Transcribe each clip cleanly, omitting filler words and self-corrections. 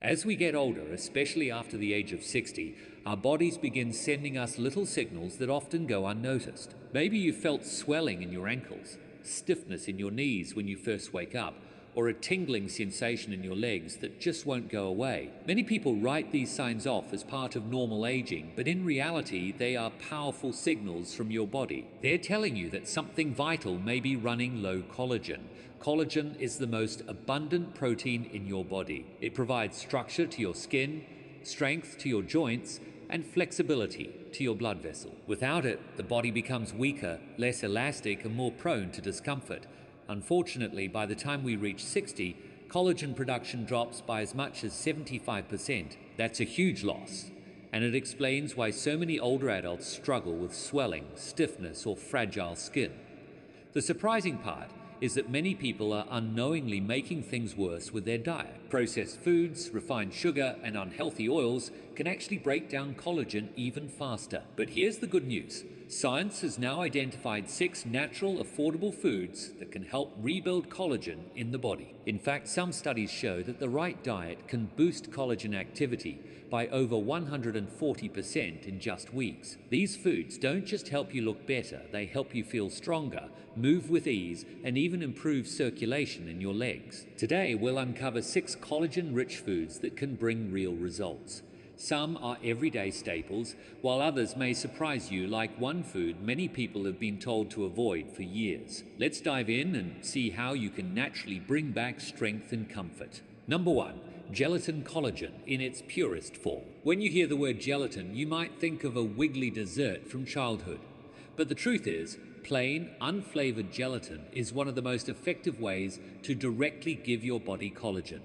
As we get older, especially after the age of 60, our bodies begin sending us little signals that often go unnoticed. Maybe you felt swelling in your ankles, stiffness in your knees when you first wake up, or a tingling sensation in your legs that just won't go away. Many people write these signs off as part of normal aging, but in reality, they are powerful signals from your body. They're telling you that something vital may be running low collagen. Collagen is the most abundant protein in your body. It provides structure to your skin, strength to your joints, and flexibility to your blood vessel. Without it, the body becomes weaker, less elastic, and more prone to discomfort. Unfortunately, by the time we reach 60, collagen production drops by as much as 75%. That's a huge loss, and it explains why so many older adults struggle with swelling, stiffness, or fragile skin. The surprising part is that many people are unknowingly making things worse with their diet. Processed foods, refined sugar, and unhealthy oils can actually break down collagen even faster. But here's the good news. Science has now identified 6 natural, affordable foods that can help rebuild collagen in the body. In fact, some studies show that the right diet can boost collagen activity by over 140% in just weeks. These foods don't just help you look better, they help you feel stronger, move with ease, and even improve circulation in your legs. Today, we'll uncover 6 collagen-rich foods that can bring real results. Some are everyday staples, while others may surprise you, like one food many people have been told to avoid for years. Let's dive in and see how you can naturally bring back strength and comfort. Number 1. Gelatin collagen in its purest form. When you hear the word gelatin, you might think of a wiggly dessert from childhood. But the truth is, plain, unflavored gelatin is one of the most effective ways to directly give your body collagen.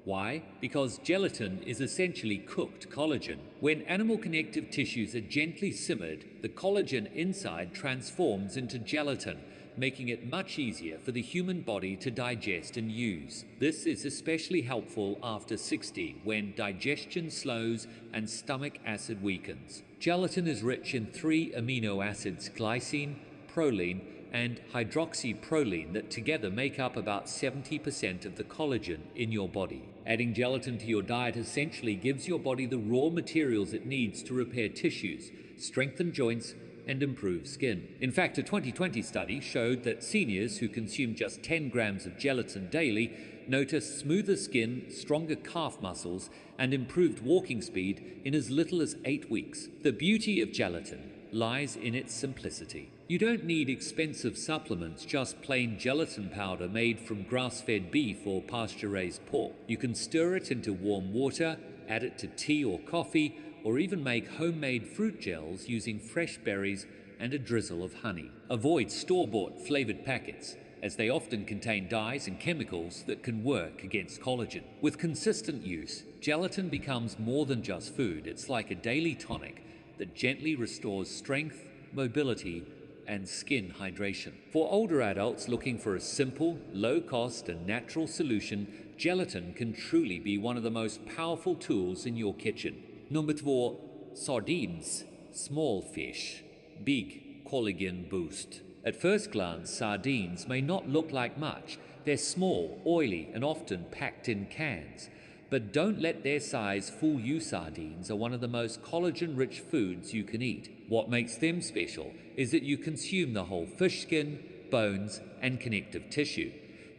Why? Because gelatin is essentially cooked collagen. When animal connective tissues are gently simmered, the collagen inside transforms into gelatin, making it much easier for the human body to digest and use. This is especially helpful after 60, when digestion slows and stomach acid weakens. Gelatin is rich in 3 amino acids: glycine, proline, and hydroxyproline that together make up about 70% of the collagen in your body. Adding gelatin to your diet essentially gives your body the raw materials it needs to repair tissues, strengthen joints, and improve skin. In fact, a 2020 study showed that seniors who consume just 10 grams of gelatin daily noticed smoother skin, stronger calf muscles, and improved walking speed in as little as 8 weeks. The beauty of gelatin lies in its simplicity. You don't need expensive supplements, just plain gelatin powder made from grass-fed beef or pasture-raised pork. You can stir it into warm water, add it to tea or coffee, or even make homemade fruit gels using fresh berries and a drizzle of honey. Avoid store-bought flavored packets, as they often contain dyes and chemicals that can work against collagen. With consistent use, gelatin becomes more than just food. It's like a daily tonic that gently restores strength, mobility, and skin hydration. For older adults looking for a simple, low-cost, and natural solution, gelatin can truly be one of the most powerful tools in your kitchen. Number 2. Sardines. Small fish. Big collagen boost. At first glance, sardines may not look like much. They're small, oily, and often packed in cans. But don't let their size fool you. Sardines are one of the most collagen-rich foods you can eat. What makes them special is that you consume the whole fish skin, bones, and connective tissue.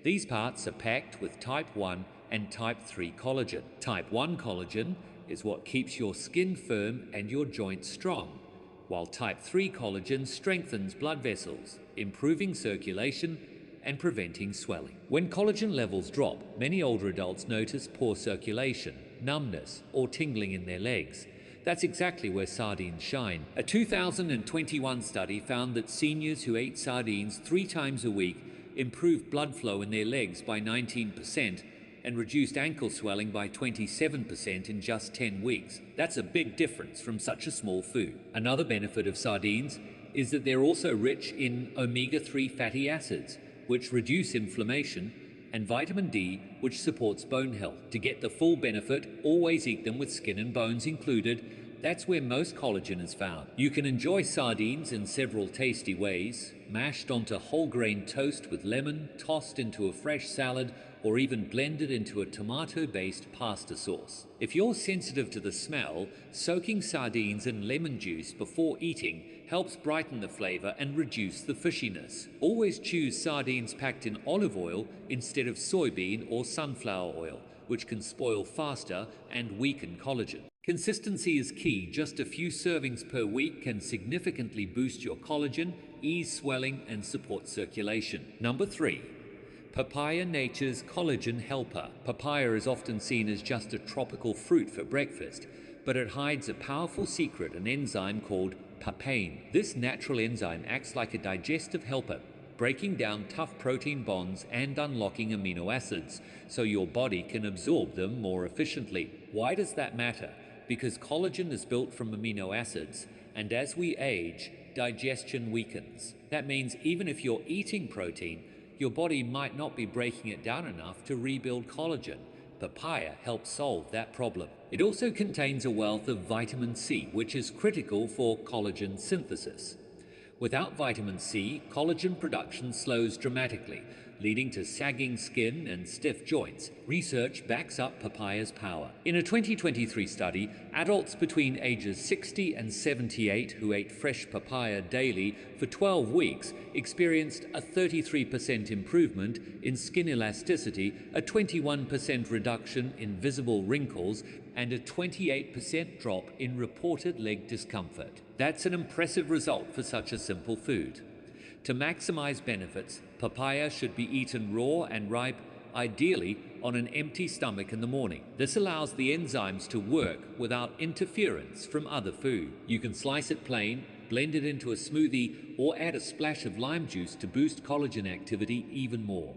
These parts are packed with type 1 and type 3 collagen. Type 1 collagen is what keeps your skin firm and your joints strong, while type 3 collagen strengthens blood vessels, improving circulation and preventing swelling. When collagen levels drop, many older adults notice poor circulation, numbness, or tingling in their legs. That's exactly where sardines shine. A 2021 study found that seniors who ate sardines 3 times a week improved blood flow in their legs by 19% and reduced ankle swelling by 27% in just 10 weeks. That's a big difference from such a small food. Another benefit of sardines is that they're also rich in omega-3 fatty acids, which reduce inflammation, and vitamin D, which supports bone health. To get the full benefit, always eat them with skin and bones included. That's where most collagen is found. You can enjoy sardines in several tasty ways: mashed onto whole grain toast with lemon, tossed into a fresh salad, or even blended into a tomato-based pasta sauce. If you're sensitive to the smell, soaking sardines in lemon juice before eating helps brighten the flavor and reduce the fishiness. Always choose sardines packed in olive oil instead of soybean or sunflower oil, which can spoil faster and weaken collagen. Consistency is key. Just a few servings per week can significantly boost your collagen, ease swelling, and support circulation. Number 3. Papaya, nature's collagen helper. Papaya is often seen as just a tropical fruit for breakfast, but it hides a powerful secret, an enzyme called papain. This natural enzyme acts like a digestive helper, breaking down tough protein bonds and unlocking amino acids, so your body can absorb them more efficiently. Why does that matter? Because collagen is built from amino acids, and as we age, digestion weakens. That means even if you're eating protein, your body might not be breaking it down enough to rebuild collagen. Papaya helps solve that problem. It also contains a wealth of vitamin C, which is critical for collagen synthesis. Without vitamin C, collagen production slows dramatically, leading to sagging skin and stiff joints. Research backs up papaya's power. In a 2023 study, adults between ages 60 and 78 who ate fresh papaya daily for 12 weeks experienced a 33% improvement in skin elasticity, a 21% reduction in visible wrinkles, and a 28% drop in reported leg discomfort. That's an impressive result for such a simple food. To maximize benefits, papaya should be eaten raw and ripe, ideally on an empty stomach in the morning. This allows the enzymes to work without interference from other food. You can slice it plain, blend it into a smoothie, or add a splash of lime juice to boost collagen activity even more.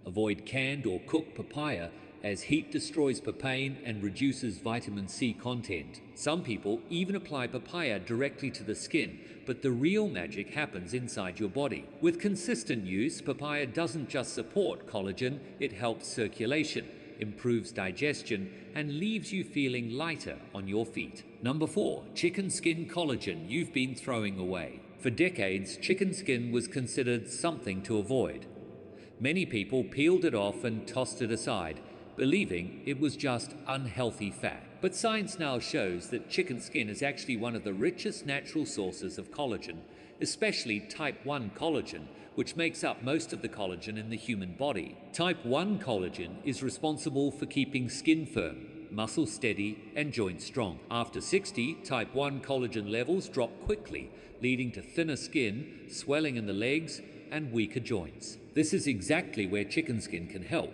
Avoid canned or cooked papaya, as heat destroys papain and reduces vitamin C content. Some people even apply papaya directly to the skin, but the real magic happens inside your body. With consistent use, papaya doesn't just support collagen, it helps circulation, improves digestion, and leaves you feeling lighter on your feet. Number 4, chicken skin collagen you've been throwing away. For decades, chicken skin was considered something to avoid. Many people peeled it off and tossed it aside, believing it was just unhealthy fat. But science now shows that chicken skin is actually one of the richest natural sources of collagen, especially type 1 collagen, which makes up most of the collagen in the human body. Type 1 collagen is responsible for keeping skin firm, muscles steady, and joints strong. After 60, type 1 collagen levels drop quickly, leading to thinner skin, swelling in the legs, and weaker joints. This is exactly where chicken skin can help.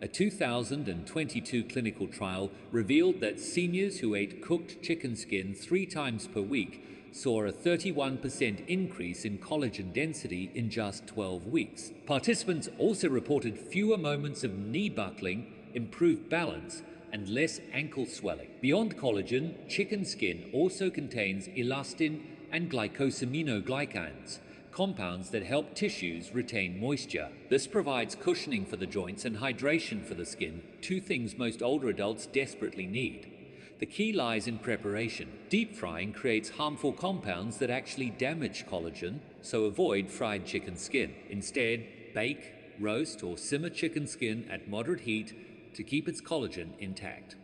A 2022 clinical trial revealed that seniors who ate cooked chicken skin 3 times per week saw a 31% increase in collagen density in just 12 weeks. Participants also reported fewer moments of knee buckling, improved balance, and less ankle swelling. Beyond collagen, chicken skin also contains elastin and glycosaminoglycans, compounds that help tissues retain moisture. This provides cushioning for the joints and hydration for the skin, 2 things most older adults desperately need. The key lies in preparation. Deep frying creates harmful compounds that actually damage collagen, so avoid fried chicken skin. Instead, bake, roast, or simmer chicken skin at moderate heat to keep its collagen intact.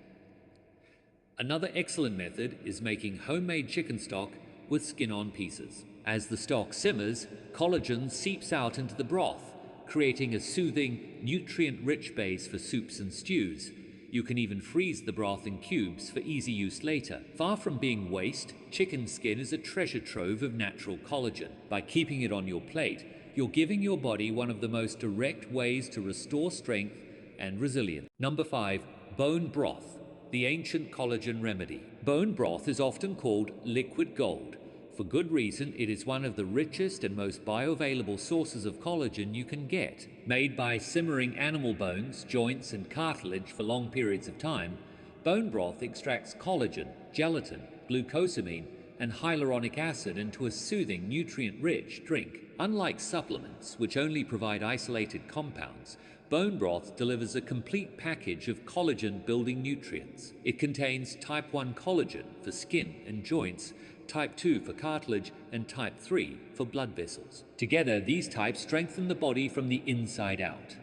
Another excellent method is making homemade chicken stock with skin-on pieces. As the stock simmers, collagen seeps out into the broth, creating a soothing, nutrient-rich base for soups and stews. You can even freeze the broth in cubes for easy use later. Far from being waste, chicken skin is a treasure trove of natural collagen. By keeping it on your plate, you're giving your body one of the most direct ways to restore strength and resilience. Number 5, bone broth, the ancient collagen remedy. Bone broth is often called liquid gold. For good reason, it is one of the richest and most bioavailable sources of collagen you can get. Made by simmering animal bones, joints, and cartilage for long periods of time, bone broth extracts collagen, gelatin, glucosamine, and hyaluronic acid into a soothing, nutrient-rich drink. Unlike supplements, which only provide isolated compounds, bone broth delivers a complete package of collagen-building nutrients. It contains type 1 collagen for skin and joints, type 2 for cartilage, and type 3 for blood vessels. Together, these types strengthen the body from the inside out.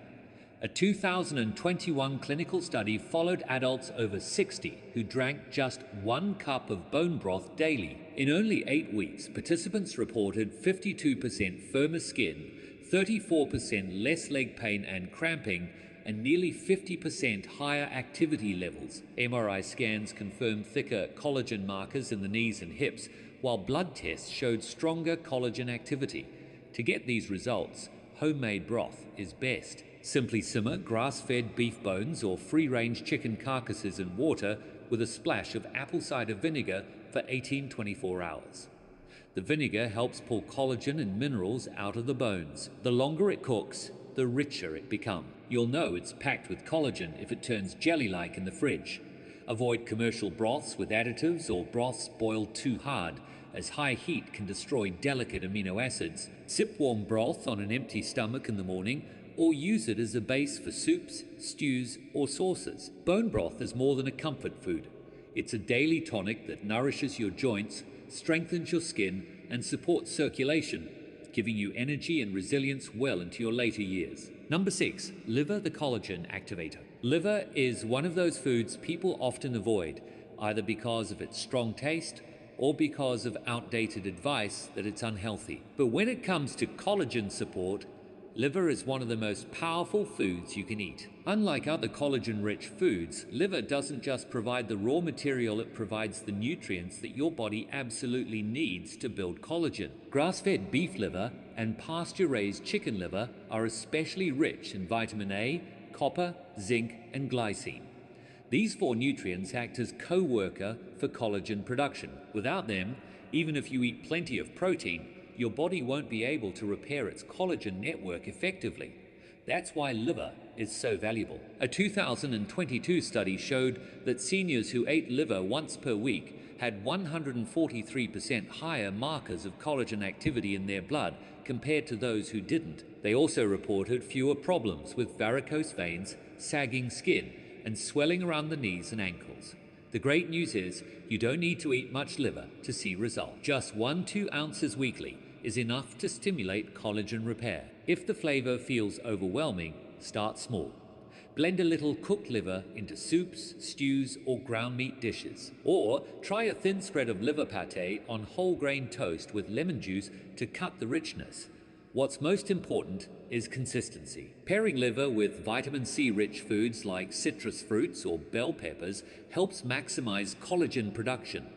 A 2021 clinical study followed adults over 60 who drank just 1 cup of bone broth daily. In only 8 weeks, participants reported 52% firmer skin, 34% less leg pain and cramping, and nearly 50% higher activity levels. MRI scans confirmed thicker collagen markers in the knees and hips, while blood tests showed stronger collagen activity. To get these results, homemade broth is best. Simply simmer grass-fed beef bones or free-range chicken carcasses in water with a splash of apple cider vinegar for 18-24 hours. The vinegar helps pull collagen and minerals out of the bones. The longer it cooks, the richer it becomes. You'll know it's packed with collagen if it turns jelly-like in the fridge. Avoid commercial broths with additives or broths boiled too hard, as high heat can destroy delicate amino acids. Sip warm broth on an empty stomach in the morning, or use it as a base for soups, stews, or sauces. Bone broth is more than a comfort food. It's a daily tonic that nourishes your joints, strengthens your skin, and supports circulation, giving you energy and resilience well into your later years. Number 6, liver the collagen activator. Liver is one of those foods people often avoid, either because of its strong taste or because of outdated advice that it's unhealthy. But when it comes to collagen support, liver is one of the most powerful foods you can eat. Unlike other collagen-rich foods, liver doesn't just provide the raw material, it provides the nutrients that your body absolutely needs to build collagen. Grass-fed beef liver and pasture-raised chicken liver are especially rich in vitamin A, copper, zinc, and glycine. These 4 nutrients act as co-worker for collagen production. Without them, even if you eat plenty of protein, your body won't be able to repair its collagen network effectively. That's why liver is so valuable. A 2022 study showed that seniors who ate liver once per week had 143% higher markers of collagen activity in their blood compared to those who didn't. They also reported fewer problems with varicose veins, sagging skin, and swelling around the knees and ankles. The great news is you don't need to eat much liver to see results. Just 1-2 ounces weekly is enough to stimulate collagen repair. If the flavor feels overwhelming, start small. Blend a little cooked liver into soups, stews, or ground meat dishes. Or try a thin spread of liver pate on whole grain toast with lemon juice to cut the richness. What's most important is consistency. Pairing liver with vitamin C-rich foods like citrus fruits or bell peppers helps maximize collagen production.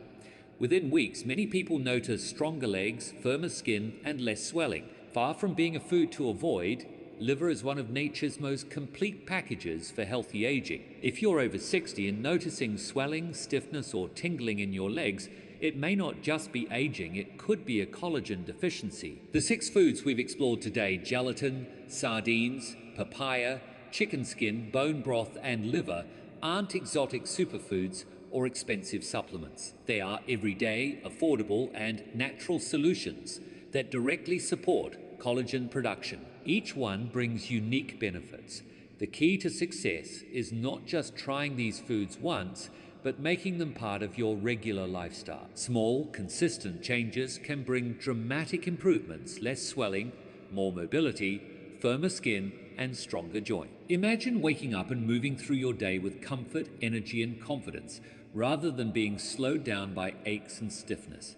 Within weeks, many people notice stronger legs, firmer skin, and less swelling. Far from being a food to avoid, liver is one of nature's most complete packages for healthy aging. If you're over 60 and noticing swelling, stiffness, or tingling in your legs, it may not just be aging, it could be a collagen deficiency. The 6 foods we've explored today, gelatin, sardines, papaya, chicken skin, bone broth, and liver, aren't exotic superfoods or expensive supplements. They are everyday, affordable, and natural solutions that directly support collagen production. Each one brings unique benefits. The key to success is not just trying these foods once, but making them part of your regular lifestyle. Small, consistent changes can bring dramatic improvements: less swelling, more mobility, firmer skin, and stronger joints. Imagine waking up and moving through your day with comfort, energy, and confidence, rather than being slowed down by aches and stiffness.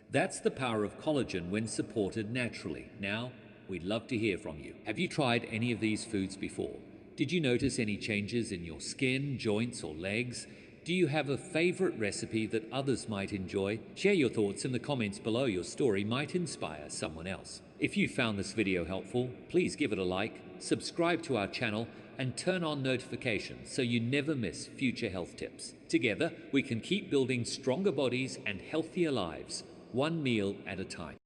That's the power of collagen when supported naturally. Now, we'd love to hear from you. Have you tried any of these foods before? Did you notice any changes in your skin, joints, or legs? Do you have a favorite recipe that others might enjoy? Share your thoughts in the comments below. Your story might inspire someone else. If you found this video helpful, please give it a like, subscribe to our channel, and turn on notifications so you never miss future health tips. Together, we can keep building stronger bodies and healthier lives, one meal at a time.